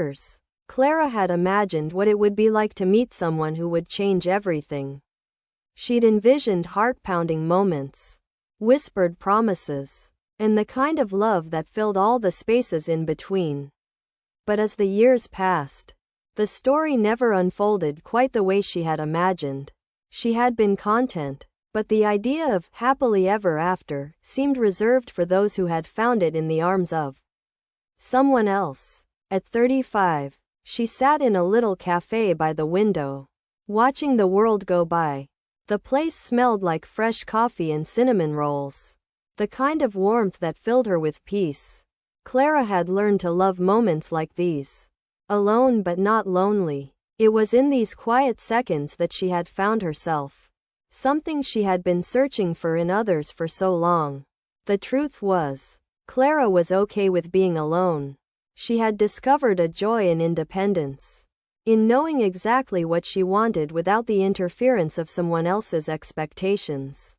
years, Clara had imagined what it would be like to meet someone who would change everything. She'd envisioned heart-pounding moments, whispered promises, and the kind of love that filled all the spaces in between. But as the years passed, the story never unfolded quite the way she had imagined. She had been content, but the idea of happily ever after seemed reserved for those who had found it in the arms of someone else. At 35, she sat in a little cafe by the window, watching the world go by. The place smelled like fresh coffee and cinnamon rolls, the kind of warmth that filled her with peace. Clara had learned to love moments like these. Alone but not lonely. It was in these quiet seconds that she had found herself. Something she had been searching for in others for so long. The truth was, Clara was okay with being alone. She had discovered a joy in independence, in knowing exactly what she wanted without the interference of someone else's expectations.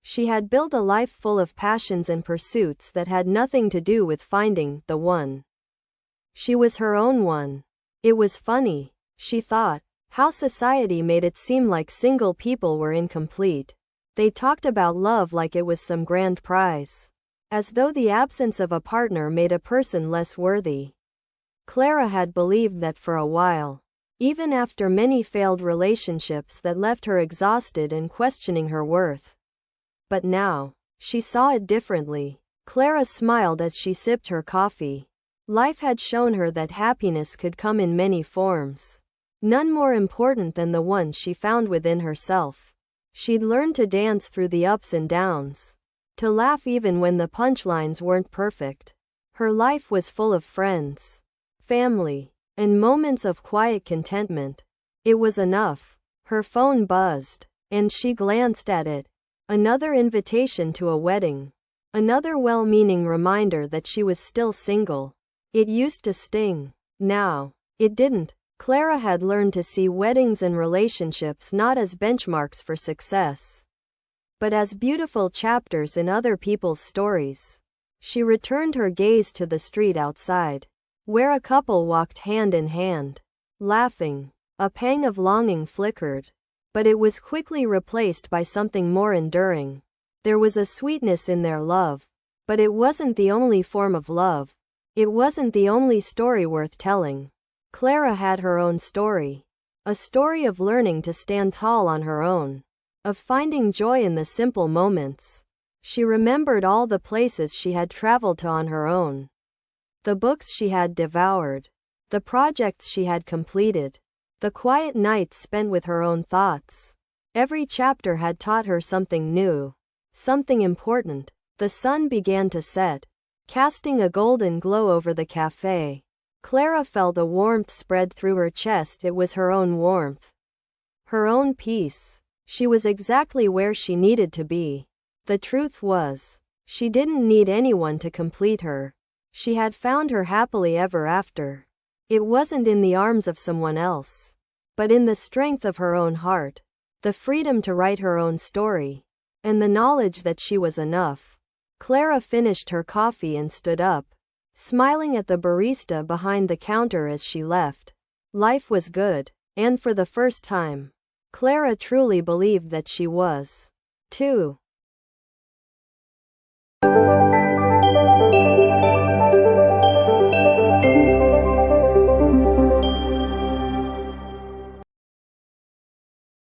She had built a life full of passions and pursuits that had nothing to do with finding the one. She was her own one. It was funny, she thought, how society made it seem like single people were incomplete. They talked about love like it was some grand prize, as though the absence of a partner made a person less worthy. Clara had believed that for a while, even after many failed relationships that left her exhausted and questioning her worth. But now, she saw it differently. Clara smiled as she sipped her coffee. Life had shown her that happiness could come in many forms, none more important than the one she found within herself. She'd learned to dance through the ups and downs, to laugh even when the punchlines weren't perfect. Her life was full of friends, family, and moments of quiet contentment. It was enough. Her phone buzzed, and she glanced at it. Another invitation to a wedding. Another well-meaning reminder that she was still single. It used to sting. Now, it didn't. Clara had learned to see weddings and relationships not as benchmarks for success, but as beautiful chapters in other people's stories. She returned her gaze to the street outside, where a couple walked hand in hand, laughing. A pang of longing flickered, but it was quickly replaced by something more enduring. There was a sweetness in their love, but it wasn't the only form of love. It wasn't the only story worth telling. Clara had her own story. A story of learning to stand tall on her own, of finding joy in the simple moments. She remembered all the places she had traveled to on her own, the books she had devoured, the projects she had completed, the quiet nights spent with her own thoughts. Every chapter had taught her something new, something important. The sun began to set, casting a golden glow over the cafe. Clara felt a warmth spread through her chest. It was her own warmth, her own peace. She was exactly where she needed to be. The truth was, she didn't need anyone to complete her. She had found her happily ever after. It wasn't in the arms of someone else, but in the strength of her own heart, the freedom to write her own story, and the knowledge that she was enough. Clara finished her coffee and stood up, smiling at the barista behind the counter as she left. Life was good, and for the first time, Clara truly believed that she was, too.